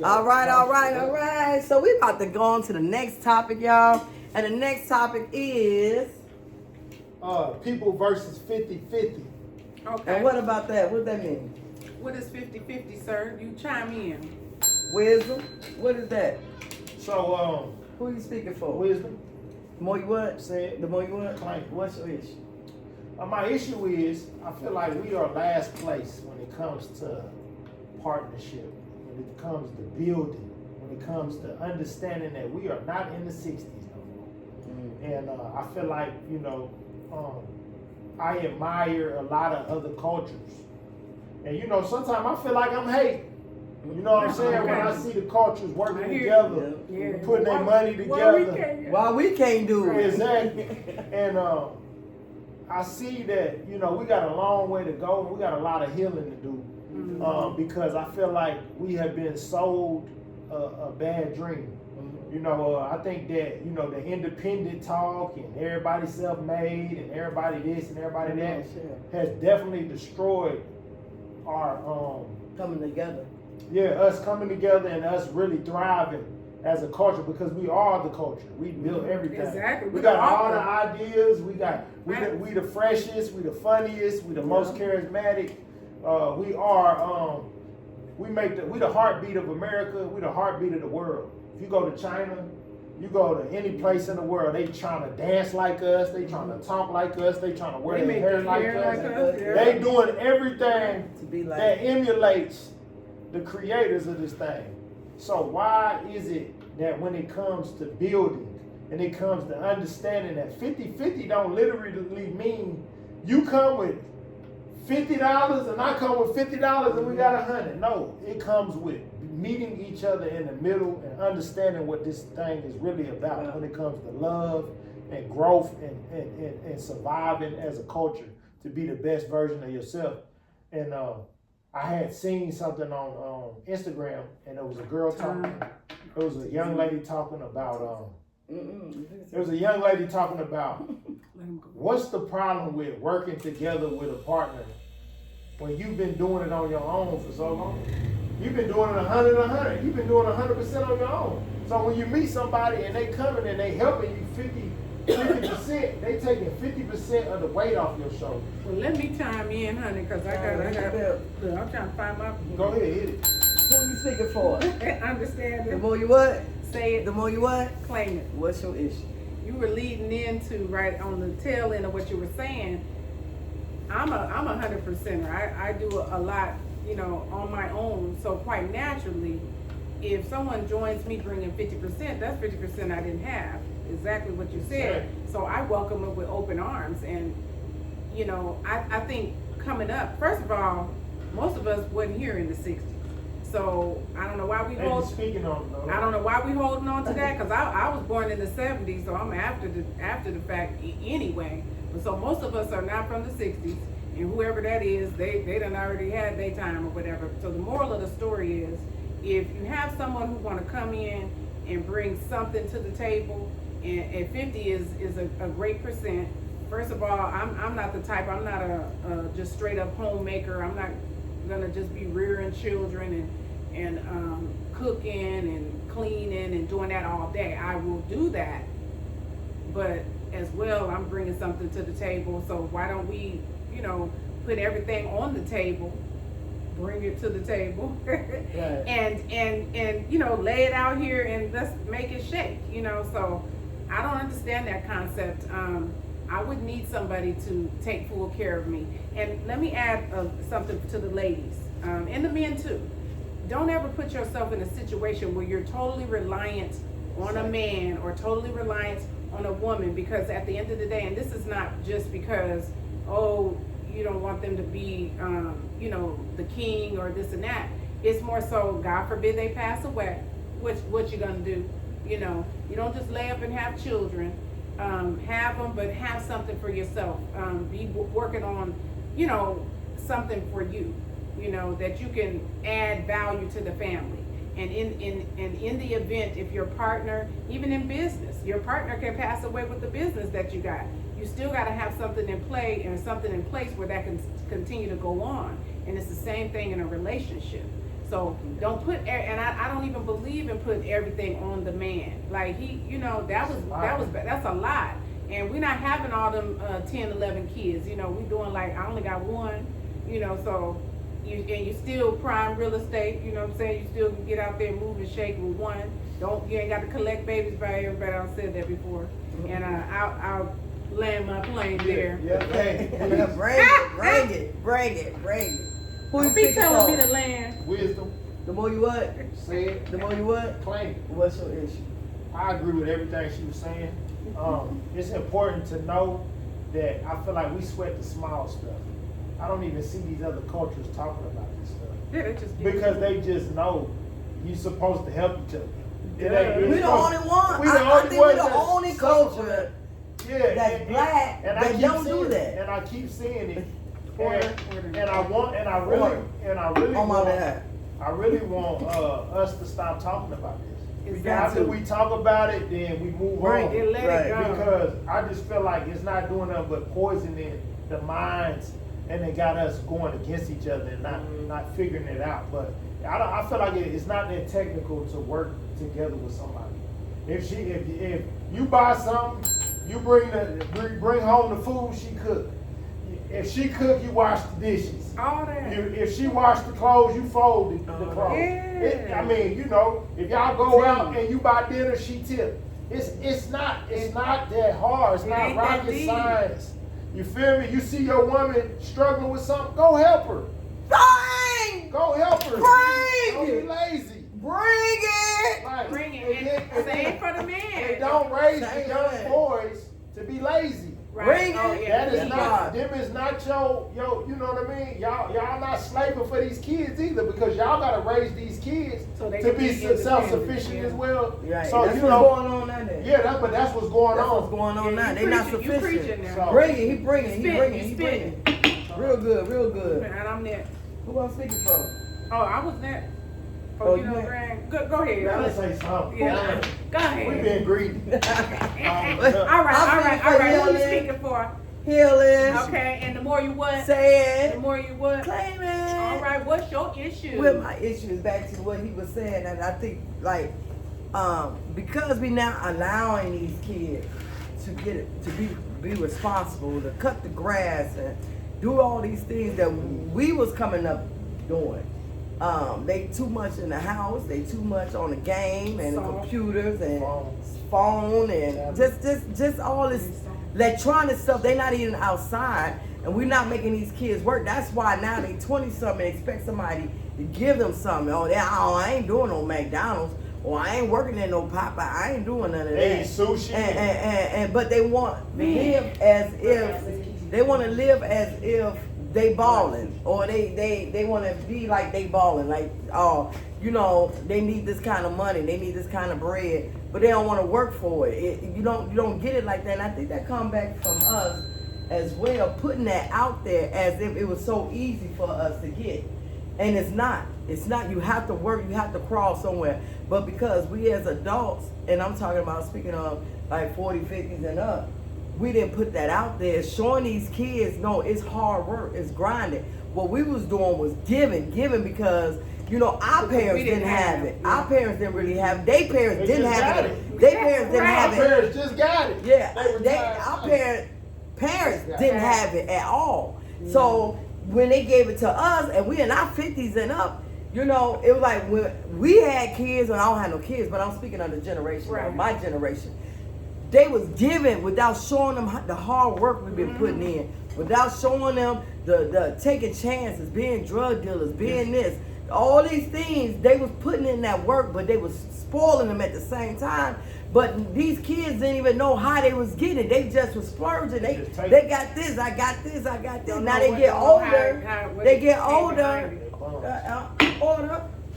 All right. So we about to go on to the next topic, y'all. And the next topic is... people versus 50-50. Okay. And what about that? What that mean? What is 50-50, sir? You chime in. Wisdom? What is that? So, Who are you speaking for? wisdom. The more you what? Say it. The more you what? Claim. What's your issue? My issue is, I feel like we are last place when it comes to partnership, when it comes to building, when it comes to understanding that we are not in the 60s no more. And I feel like, I admire a lot of other cultures. And, sometimes I feel like I'm hating. You know what I'm saying? When I see the cultures working together, putting their money together. Why we can't do it? Exactly. And I see that, we got a long way to go, and we got a lot of healing to do. Because I feel like we have been sold a bad dream. I think that, the independent talk and everybody self-made and everybody this and everybody that has definitely destroyed our coming together. Us coming together and us really thriving as a culture, because we are the culture. We build everything. Exactly. We got all the ideas. We the freshest. We the funniest. We the most charismatic. We the heartbeat of America. We the heartbeat of the world. If you go to China, you go to any place in the world, they trying to dance like us. They trying to talk like us. They trying to wear their hair like us. They doing everything To be like that emulates the creators of this thing. So why is it that when it comes to building and it comes to understanding that 50-50 don't literally mean you come with $50 and I come with $50 and we got $100. No, it comes with meeting each other in the middle and understanding what this thing is really about when it comes to love and growth and surviving as a culture to be the best version of yourself. And I had seen something on Instagram, and there was a girl talking. There was a young lady talking about. There was a young lady talking about what's the problem with working together with a partner when you've been doing it on your own for so long. You've been doing it 100. You've been doing 100% on your own. So when you meet somebody and they coming and they helping you 50%, they taking 50% of the weight off your shoulder. Well, let me chime in, honey, because I got. Look, I'm trying to find my. Go ahead, hit it. Who you speaking for? Understand The it. more you what? Say it. The more you what? Claim it. What's your issue? You were leading into right on the tail end of what you were saying. I'm a 100%er. I do a lot, on my own. So quite naturally, if someone joins me bringing 50%, that's 50% I didn't have. Exactly what you said. So I welcome it with open arms. And, I think coming up, first of all, most of us wasn't here in the 60s. So I don't know why we I don't know why we holding on to that, because I was born in the 70s, so I'm after the fact anyway. But so most of us are not from the 60s, and whoever that is, they done already had their time or whatever. So the moral of the story is, if you have someone who want to come in and bring something to the table, and 50 is a great percent. First of all, I'm not the type. I'm not a just straight up homemaker. I'm not gonna just be rearing children and cooking and cleaning and doing that all day. I will do that, but as well, I'm bringing something to the table. So why don't we, put everything on the table, bring it to the table, Right. and lay it out here and let's make it shake. So I don't understand that concept. I would need somebody to take full care of me. And let me add something to the ladies, and the men too. Don't ever put yourself in a situation where you're totally reliant on a man or totally reliant on a woman, because at the end of the day, and this is not just because, you don't want them to be, the king or this and that. It's more so, God forbid they pass away. What you gonna do? You don't just lay up and have children. Have them, but have something for yourself. Be working on, something for you, that you can add value to the family. And in the event, if your partner, even in business, your partner can pass away with the business that you got, you still got to have something in play and something in place where that can continue to go on. And it's the same thing in a relationship. So don't put, and I don't even believe in putting everything on the man. Like that's a lot. And we're not having all them 10, 11 kids. You know, we doing like, I only got one, you know, so you still prime real estate, you know what I'm saying? You still can get out there and move and shake with one. You ain't got to collect babies by everybody. I've said that before. And I'll land my plane there. Yeah, Bring it. Who you Don't be speaking telling for? me to land. Wisdom, The more you what? say it, The more you what? claim it. What's your issue? I agree with everything she was saying. It's important to know that I feel like we sweat the small stuff. I don't even see these other cultures talking about this stuff. Yeah, they just Because they just know you're supposed to help each other. We the only one. We the I only think ones we the that only suffer. culture Yeah, that's black and I that keep don't seeing do it, that. and I keep seeing it. Order. And I really On my behalf. I really want us to stop talking about this. Exactly. After we talk about it, then we move Right. on. Then let Right. it go. Because I just feel like it's not doing nothing but poisoning the minds, and they got us going against each other and not figuring it out. But I feel like it's not that technical to work together with somebody. If you buy something, you bring home the food she cooked. If she cook, you wash the dishes. All that. If she washed the clothes, you fold the clothes. Yeah. I mean, you know, if y'all go out and you buy dinner, she tip. It's not that hard. It's It not ain't that rocket deep. science. You feel me? You see your woman struggling with something, go help her. Dang! Go help her. Bring Don't be it. lazy. Bring it! Like, Bring it. and then- And say it for the and man. don't raise Say the young it. boys to be lazy. Right. Bring Oh, it. yeah. That is Yeah. not them. Is not your you know what I mean. Y'all not slaving for these kids either, because y'all gotta raise these kids So they to can be be independent, self-sufficient yeah. as well. Right. So that's you what's know, going on now. yeah, but that's what's going That's on. what's going on now. Yeah, They not you sufficient. preaching now. So- Bring it. He bringing. He Spit, bringing. you He spit. bringing. Real good. Real good. And I'm there. Who I'm speaking for? Oh, I was there. Oh, Oh, you you know, went- Grant. Go ahead. Now let's say something. Yeah. Go We ahead. being greedy. All right. Who you speaking for? Healing. Okay, and the more you what? Say The it. more you what? Claim it. All right, what's your issue? Well, my issue is back to what he was saying, and I think because we now allowing these kids to be responsible, to cut the grass and do all these things that we was coming up doing. They too much in the house. They too much on the game and the Phone. computers and Phones. phone and just all this electronic stuff. They not even outside, and we're not making these kids work. That's why now they 20-something expect somebody to give them something. I ain't doing no McDonald's, or I ain't working in no Popeye. I ain't doing none of They that. eat sushi. But they want to live as if they balling, or they want to be like they balling, like they need this kind of money, they need this kind of bread, but they don't want to work for it. You don't get it like that. And I think that come back from us as well, putting that out there as if it was so easy for us to get, and it's not. It's not. You have to work. You have to crawl somewhere. But because we as adults, and I'm talking about speaking of like 40s, 50s and up, we didn't put that out there, showing these kids, no, it's hard work, it's grinding. What we was doing was giving because, our parents didn't have it. Our parents didn't really have it. Their parents They didn't just have got it. it. Their parents didn't Our have it. parents just got it. Yeah, They retired. our parents Yeah. didn't have it at all. So when they gave it to us, and we in our 50s and up, it was like when we had kids, and I don't have no kids, but I'm speaking of the generation, Right. my generation. They was giving without showing them the hard work we've been putting in, without showing them the taking chances, being drug dealers, being this, all these things. They was putting in that work, but they was spoiling them at the same time. But these kids didn't even know how they was getting it. They just was splurging. They got this, I got this, I got this. Don't Now know they what- get don't know older. what They it get came older. behind it.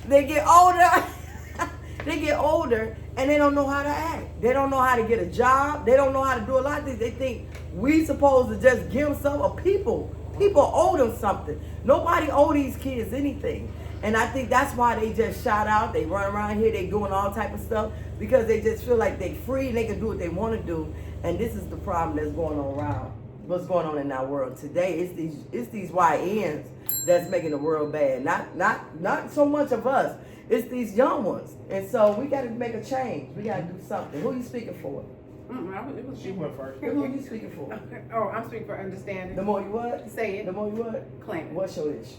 They get older. They get older, and they don't know how to act. They don't know how to get a job. They don't know how to do a lot of things. They think we supposed to just give them something. Or people owe them something. Nobody owe these kids anything. And I think that's why they just shout out. They run around here. They doing all type of stuff because they just feel like they free and they can do what they want to do. And this is the problem that's going on around what's going on in our world today. It's these YNs that's making the world bad. Not so much of us. It's these young ones. And so we got to make a change. We got to do something. Who are you speaking for? It was She went first. Who are you speaking for? Oh, I'm speaking for understanding. The more you what? Say it. The more you what? Claim it. What's your issue?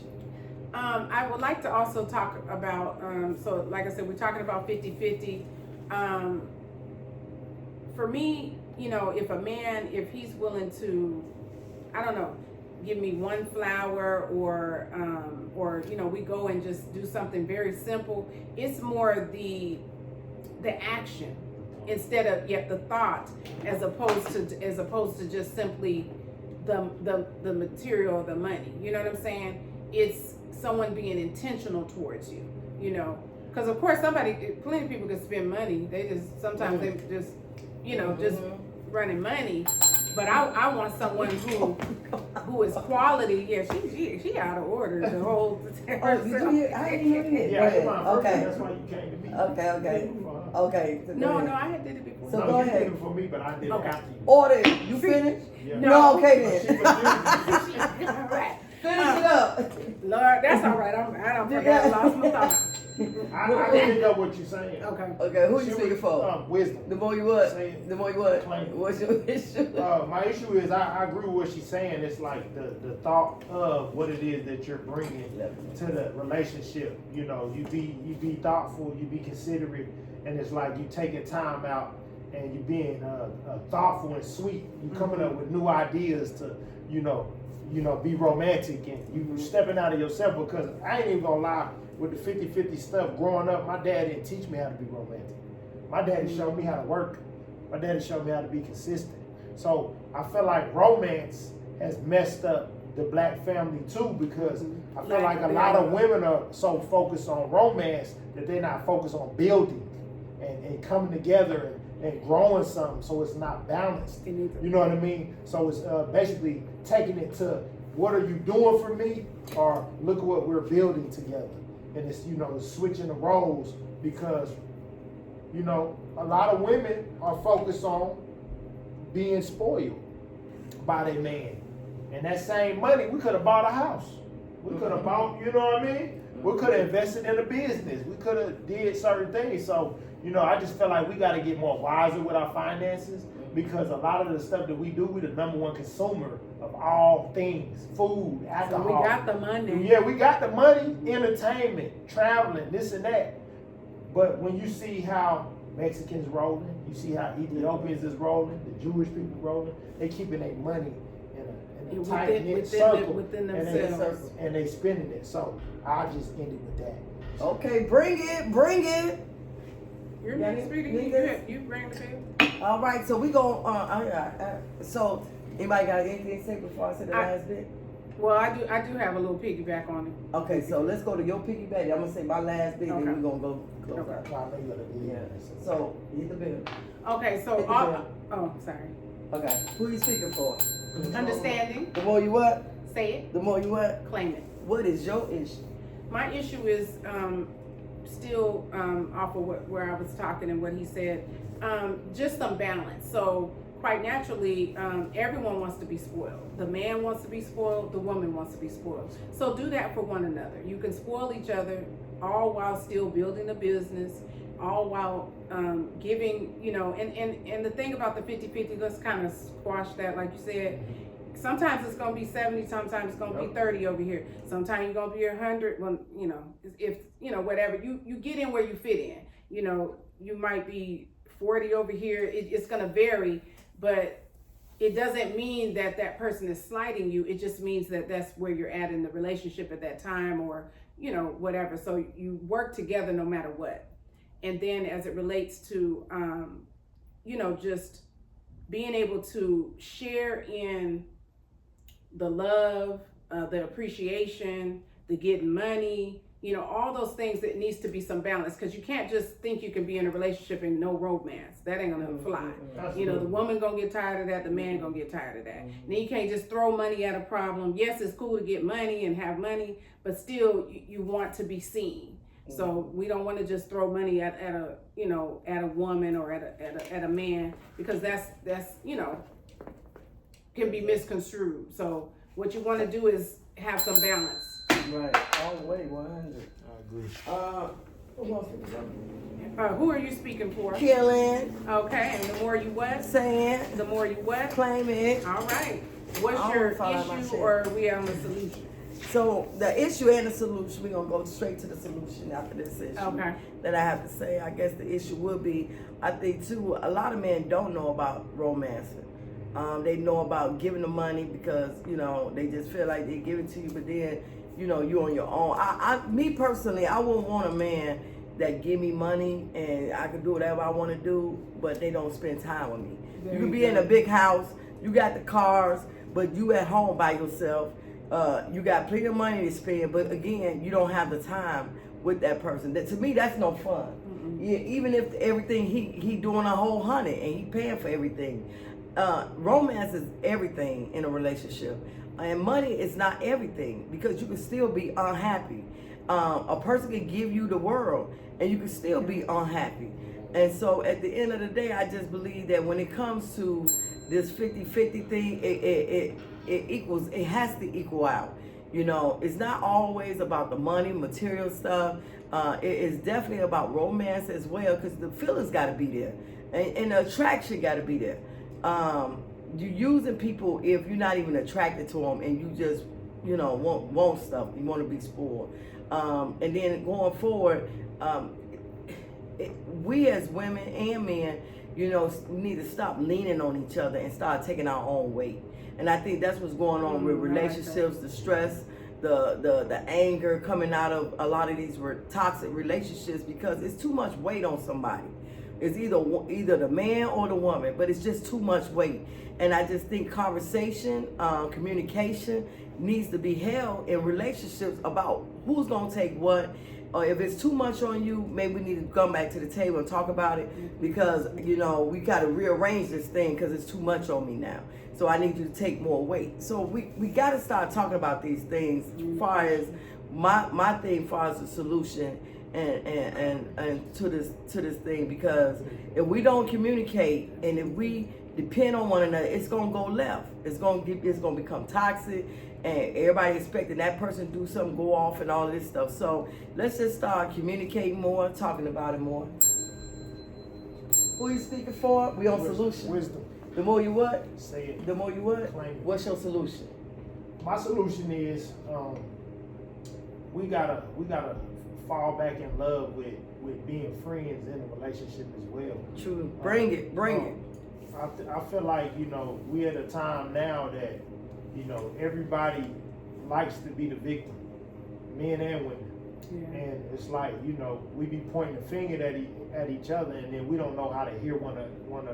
I would like to also talk about, so like I said, we're talking about 50-50. For me, you know, if a man, if he's willing to, I don't know, give me one flower or you know, we go and just do something very simple. It's more the action instead of the thought, as opposed to just simply the material, the money. You know what I'm saying? It's someone being intentional towards you. You know, because of course plenty of people can spend money. They just sometimes they just, you know, just running money. But I want someone who is quality. Yeah, she out of order. The whole. I didn't know that. Yeah, it's my first, Okay. that's why you came to me. Okay. No, I had did it before. So No, go you ahead. did it for me, but I did it Okay. after you. Order. You finished? Yeah. No. Okay She then. was All right. Finish it up. Lord, that's all right. I don't forget. I lost my thought. I didn't know what you're saying. Okay. Okay, who She you speaking was, for? Wisdom. The more you what? Say it. The more you what? Claim it. What's your issue? My issue is I agree with what she's saying. It's like the thought of what it is that you're bringing to the relationship. You know, you be thoughtful, you be considerate, and it's like you taking time out and you being thoughtful and sweet. You coming up with new ideas to you know be romantic, and you stepping out of yourself, because I ain't even gonna lie, with the 50-50 stuff growing up, my dad didn't teach me how to be romantic. My daddy showed me how to work. My daddy showed me how to be consistent. So I feel like romance has messed up the black family too, because I feel like a lot of women are so focused on romance that they're not focused on building and coming together and growing something, so it's not balanced. You know what I mean? So it's basically taking it to, what are you doing for me, or look at what we're building together. And it's, you know, switching the roles, because, you know, a lot of women are focused on being spoiled by their man. And that same money, we could have bought a house. We could have bought, you know what I mean? We could have invested in a business. We could have did certain things. So, you know, I just feel like we got to get more wiser with our finances, because a lot of the stuff that we do, we the number one consumer of all things, food, So alcohol. we got the money. Yeah, we got the money, entertainment, traveling, this and that. But when you see how Mexicans rolling, you see how Ethiopians is rolling, the Jewish people rolling, they keeping their money in a tight knit circle, within and themselves. they spending it. So I just ended with that. Okay, bring it. You're Yeah, not speaking. niggas. You bring the bill. All right, so we go. So anybody got anything to say before I say the last bit? Well, I do have a little piggyback on it. Okay, so let's go to your piggyback. I'm gonna say my last bit, Okay. then we're gonna go close Okay. out. I know you gotta do Yeah. that. So hit the bill. Okay, so Hit the all, bill. oh, sorry. Okay, who you speaking for? Understanding. The more you what? Say it. The more you what? Claim it. What is your issue? My issue is still off of where I was talking and what he said. Just some balance. So quite naturally, everyone wants to be spoiled. The man wants to be spoiled. The woman wants to be spoiled. So do that for one another. You can spoil each other, all while still building a business, all while giving, you know, and the thing about the 50-50, let's kind of squash that, like you said. Sometimes it's gonna be 70, sometimes it's gonna be 30 over here. Sometimes you're gonna be 100. Well, you know, if you know, whatever, you get in where you fit in. You know, you might be 40 over here. It's gonna vary, but it doesn't mean that that person is slighting you. It just means that that's where you're at in the relationship at that time, or you know, whatever. So you work together no matter what. And then as it relates to, you know, just being able to share in the love, the appreciation, the getting money, you know, all those things, that needs to be some balance, because you can't just think you can be in a relationship and no romance. That ain't gonna fly. You know, the woman gonna get tired of that, the man gonna get tired of that. And then you can't just throw money at a problem. Yes, it's cool to get money and have money, but still you want to be seen. So we don't want to just throw money at a, you know, at a woman or at a man, because that's you know, can be misconstrued. So what you want to do is have some balance. Right. All the way 100. I agree. Who wants to go? Who are you speaking for? Killing, Okay, and the more you what? saying, The more you what? claim it. All right. What's I your don't find issue, myself. or are we on the solution? So the issue and the solution, we're gonna go straight to the solution after this issue. Okay. That I have to say, I guess the issue would be, I think too, a lot of men don't know about romancing. They know about giving the money because, you know, they just feel like they give it to you, but then, you know, you on your own. Me personally, I wouldn't want a man that give me money and I can do whatever I want to do, but they don't spend time with me. You can be in a big house, you got the cars, but you at home by yourself. You got plenty of money to spend, but again, you don't have the time with that person. To me, that's no fun. Yeah, even if everything he doing a whole 100 and he paying for everything. Romance is everything in a relationship, and money is not everything because you can still be unhappy. A person can give you the world, and you can still be unhappy. And so, at the end of the day, I just believe that when it comes to this 50-50 thing, it has to equal out. You know, it's not always about the money, material stuff. It is definitely about romance as well, because the feelings got to be there, and the attraction got to be there. You're using people if you're not even attracted to them, and you just, you know, want stuff. You want to be spoiled. And then going forward, we as women and men, you know, need to stop leaning on each other and start taking our own weight. And I think that's what's going on with relationships, the stress, the anger coming out of a lot of these toxic relationships, because it's too much weight on somebody. It's either the man or the woman, but it's just too much weight. And I just think conversation, communication needs to be held in relationships about who's gonna take what. Or if it's too much on you, maybe we need to come back to the table and talk about it, because, you know, we gotta rearrange this thing because it's too much on me now. So I need you to take more weight. So we gotta start talking about these things as far as my thing, as far as the solution and to this thing, because if we don't communicate and if we depend on one another, it's gonna go left. It's gonna become toxic, and everybody expecting that person to do something, go off and all this stuff. So let's just start communicating more, talking about it more. Who you speaking for? We on solution. Wisdom. The more you what? Say it. The more you what? Claim it. What's your solution? My solution is we gotta fall back in love with being friends in a relationship as well. True. Bring it. I feel like, you know, we at a time now that, you know, everybody likes to be the victim, men and women. Yeah. And it's like, you know, we be pointing the finger at each other, and then we don't know how to hear one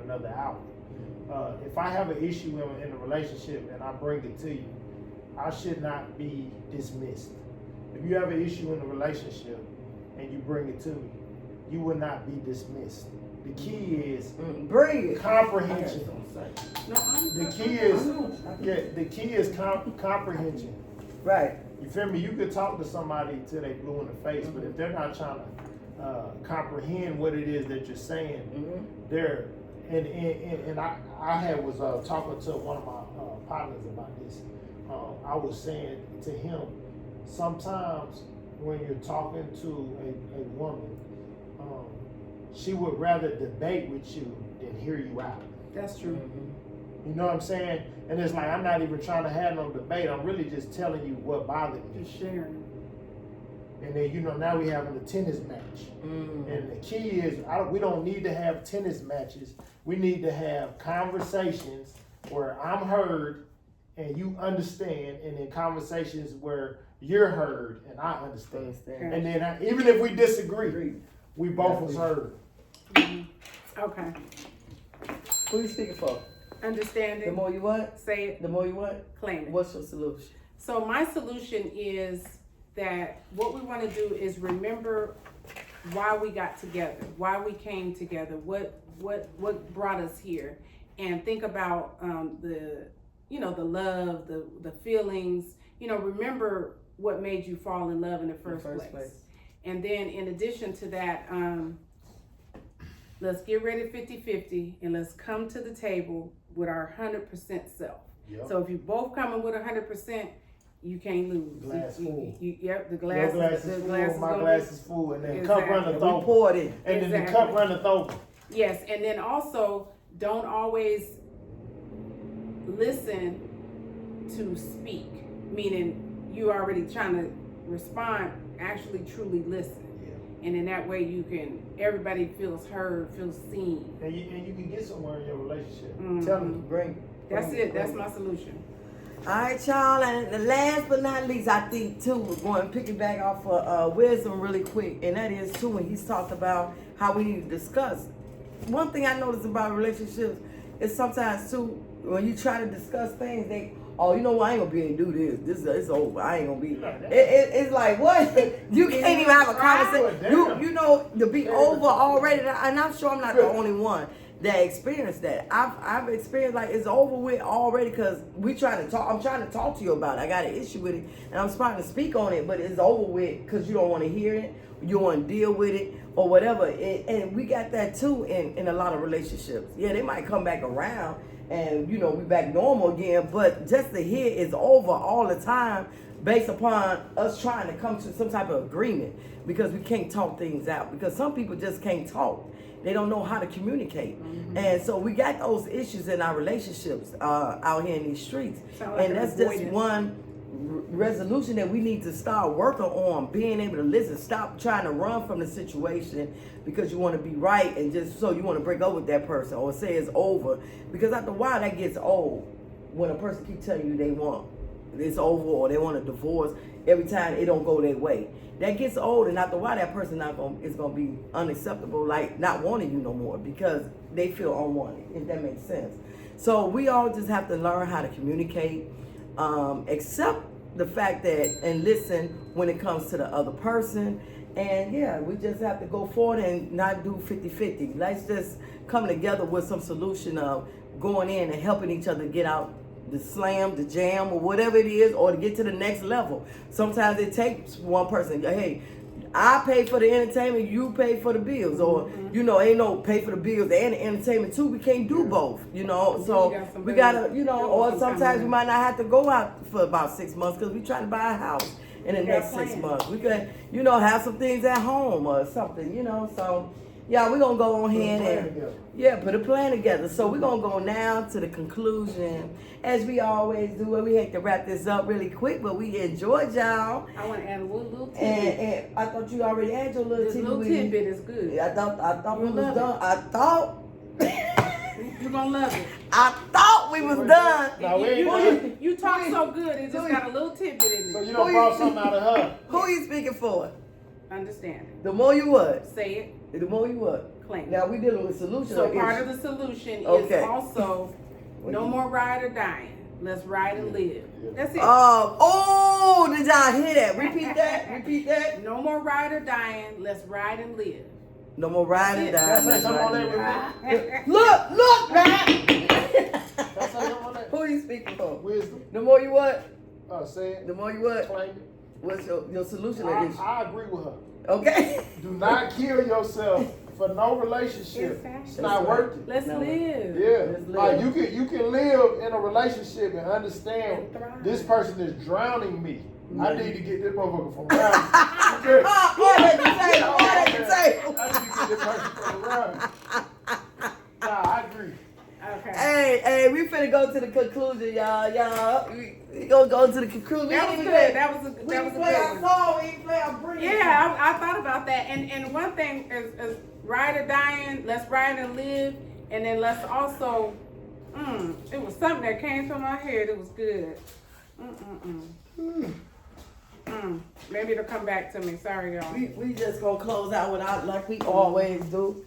another out. If I have an issue in a relationship and I bring it to you, I should not be dismissed. If you have an issue in a relationship and you bring it to me, you will not be dismissed. The key is bring it. comprehension. No, The key is comprehension. Right. You feel me? You could talk to somebody till they blue in the face, but if they're not trying to comprehend what it is that you're saying, they're and I was talking to one of my partners about this. I was saying to him, sometimes when you're talking to a woman, she would rather debate with you than hear you out. that's true. You know what I'm saying? And it's like, I'm not even trying to have no debate. I'm really just telling you what bothered me. Just sharing. And then, you know, now we having a tennis match. And the key is, we don't need to have tennis matches. We need to have conversations where I'm heard and you understand, and then conversations where you're heard and I understand. And then even if we disagree, we both was heard. Okay. Who you speaking for? Understanding. The more you what? Say it. The more you what? Claim it. What's your solution? So my solution is that what we want to do is remember why we got together, why we came together, what brought us here, and think about the love, the feelings. You know, remember what made you fall in love in the first place. And then in addition to that, let's get ready 50-50 and let's come to the table with our 100% self. Yep. So if you both coming with 100%, you can't lose. Glass full. Yep, the Your glass. glass the is glass full, my gonna glass be- is full, and then Exactly. cup runneth We over. poured it. And then the Exactly. cup runneth over. Yes, and then also don't always listen to speak, meaning you already trying to respond. Actually, truly listen, and in that way you can. Everybody feels heard, feels seen. And you can get somewhere in your relationship. Mhm. Tell me. That's it. That's my solution. All right, y'all, and the last but not least, I think too, we're going to piggyback off of wisdom really quick, and that is too when he's talked about how we need to discuss. One thing I notice about relationships is sometimes too when you try to discuss things, you know what, I ain't gonna be able to do this. It's over. I ain't gonna be. It's like what? You can't even have a conversation. You know to be over already, and I'm sure I'm not the only one that experienced that. I've experienced like it's over with already because we trying to talk. I'm trying to talk to you about it. I got an issue with it, and I'm trying to speak on it, but it's over with because you don't want to hear it. You want to deal with it or whatever. And we got that too in a lot of relationships. Yeah, they might come back around and we back normal again, but just to hear it's over all the time based upon us trying to come to some type of agreement because we can't talk things out because some people just can't talk. They don't know how to communicate. Mm-hmm. And so we got those issues in our relationships out here in these streets. And that's just one resolution that we need to start working on, being able to listen, stop trying to run from the situation because you want to be right and just so you want to break up with that person or say it's over, because after a while that gets old when a person keeps telling you they want it's over or they want a divorce every time it don't go their way. That gets old, and after a while that person is gonna be unacceptable, like not wanting you no more because they feel unwanted, if that makes sense. So we all just have to learn how to communicate, accept the fact that and listen when it comes to the other person. And yeah, we just have to go forward and not do 50-50. Let's just come together with some solution of going in and helping each other get out the slam, the jam, or whatever it is, or to get to the next level. Sometimes it takes one person. Hey, I pay for the entertainment, you pay for the bills, or ain't no pay for the bills and the entertainment too. We can't do both, So we gotta, or sometimes we might not have to go out for about 6 months because we trying to buy a house in the next 6 months. We could, have some things at home or something, So yeah, we're gonna go on ahead and put a plan together. So we're gonna go now to the conclusion, as we always do. We hate to wrap this up really quick, but we enjoyed y'all. I want to add one little tidbit. And I thought you already had your little this tidbit. little tidbit is good. I thought we You'll was love done. I thought. You're gonna love it. I thought we was done. No, we ain't done. You talk so good, it just got a little tidbit in So it. you done brought something out of her. Who you speaking for? Understand it. The more you what? Say The more you what? it, claim it. Now we dealing with solutions. So or part issues. of the solution Okay. is also no more ride or dying. Let's ride and live. That's it. Did y'all hear that? Repeat that. Repeat that. No more ride or dying. Let's ride and live. No more riding That's down. Can I say something on that real quick? Look, man. Can I say something on that? Who you speaking for? Wisdom. The more you what? Say it. The more you what? Claim it. What's your solution to this? I agree with her. Okay. Do not kill yourself for no relationship. Exactly. It's not worth it. Let's No. live. Yeah, Let's like live. you can live in a relationship and understand And thrive. this person is drowning me. I need to get this motherfucker from around me. All at the table. All at the table. I need to get this person from around me. Nah, I agree. Okay. Hey, we finna go to the conclusion, y'all. We gonna go to the conclusion. That was We good. ain't That was a We that ain't was a play our good one. song. We ain't play our breeze. Yeah, I thought about that. And one thing is ride or dying. Let's ride and live. And then let's also, it was something that came from my head. It was good. Maybe it'll come back to me. Sorry, y'all. We just gonna close out without like we always do.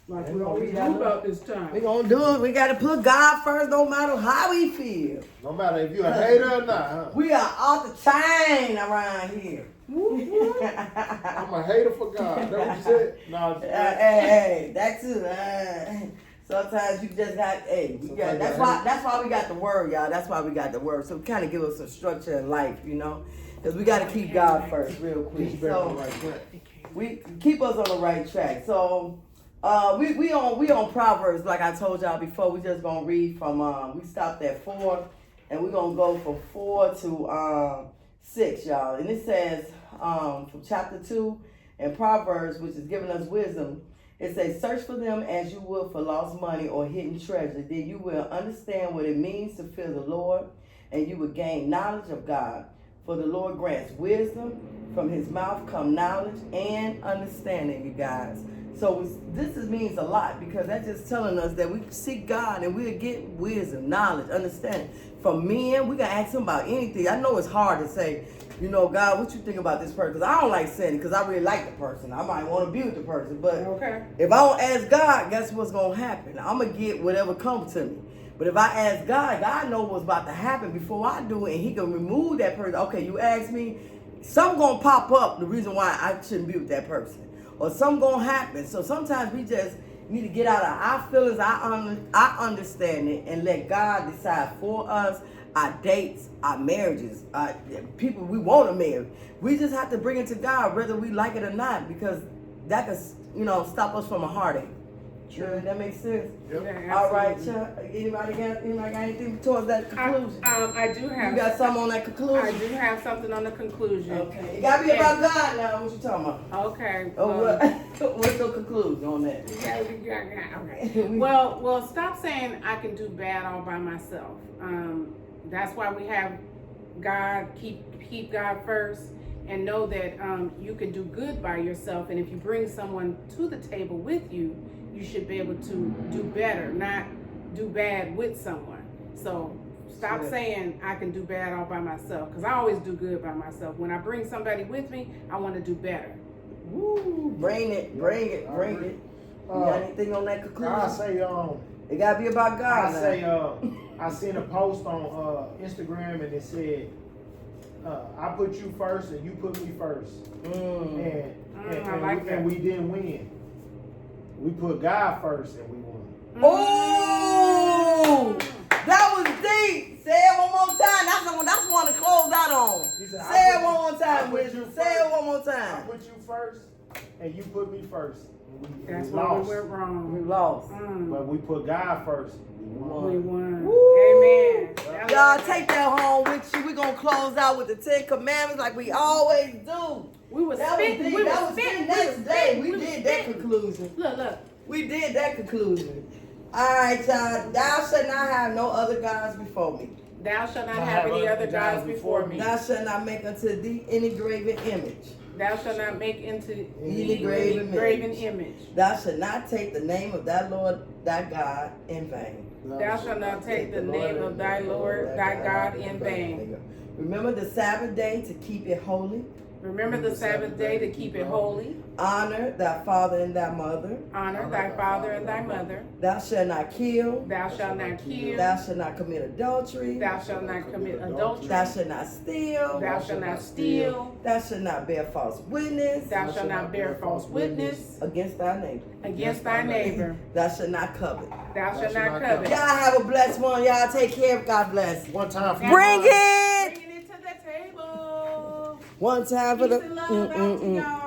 Like we always do about this time. We gonna do it. We gotta put God first, no matter how we feel. No matter if you're a hater or not, huh? We are off the chain around here. I'm a hater for God. That what you said? No. Hey, that's it. Sometimes you just got, that's why we got the word, y'all. That's why we got the word. So kind of give us some structure in life, because we got to keep God first, real quick. So we keep us on the right track. So we on Proverbs, like I told y'all before. We just gonna read from we stopped at 4, and we're gonna go from 4 to 6, y'all. And it says from chapter 2 in Proverbs, which is giving us wisdom. It says, search for them as you would for lost money or hidden treasure. Then you will understand what it means to fear the Lord, and you will gain knowledge of God. For the Lord grants wisdom. From his mouth come knowledge and understanding, you guys. So means a lot, because that's just telling us that we seek God and we'll get wisdom, knowledge, understanding. From men, we got to ask them about anything. I know it's hard to say, you know, God, what you think about this person? Because I don't like saying it, because I really like the person. I might want to be with the person. But if I don't ask God, guess what's going to happen? I'm going to get whatever comes to me. But if I ask God, God knows what's about to happen before I do it, and he can remove that person. Okay, you ask me, something going to pop up, the reason why I shouldn't be with that person. Or something going to happen. So sometimes we just need to get out of our feelings, our understanding, and let God decide for us our dates, our marriages, people we want to marry. We just have to bring it to God, whether we like it or not, because that can, you know, stop us from a heartache. Sure, that makes sense. Yep. Yeah, All right, Chuck. Anybody got anything towards that conclusion? I do have. You got something on that conclusion? I do have something on the conclusion. Okay. It gotta be about God now. What you talking about? Okay. Oh, what? What's your conclusion on that? Okay. Well, stop saying I can do bad all by myself. That's why we have God. Keep God first, and know that you can do good by yourself. And if you bring someone to the table with you, you should be able to do better, not do bad with someone. So stop saying I can do bad all by myself, because I always do good by myself. When I bring somebody with me, I want to do better. Woo! Bring it. You got anything on that conclusion? I say it gotta be about God. I say I seen a post on Instagram, and it said, I put you first and you put me first. And we didn't win. We put God first and we won. Oh, that was deep. Say it one more time. That's one to close out on. Said, say it one more time, Wisdom. Say it one more time. I put you first and you put me first. That's we where lost. we went wrong. We lost. But we put God first. We won. Woo. Amen. Y'all take that home with you. We're going to close out with the 10 Commandments like we always do. We was That spitting. was We that was was the spitting. next day. We did that conclusion. Look. We did that conclusion. All right, y'all. Thou shalt not have no other gods before me. Thou shalt not have any other gods before me. Thou shalt not make unto thee any graven image. Thou shalt not make into Any graven image. Thou shalt not take the name of thy Lord thy God in vain. Thou shalt not take the name of thy Lord thy God in vain. Remember the Sabbath day to keep it holy. Remember the Sabbath day to keep it holy. Honor thy father and thy mother. Honor thy father and thy mother. Thou shalt not kill. Thou shalt not kill. Thou shalt not commit adultery. Thou shalt not commit adultery. Thou shalt not steal. Thou shalt not steal. Thou shalt not bear false witness. Thou shalt not bear false witness Against thy neighbor. against thy neighbor. Thou shalt not covet. Thou shalt not covet. Y'all have a blessed one. Y'all take care. God bless. One time for Bring it. Bring it to the table. One time for Peace the. and love out to y'all.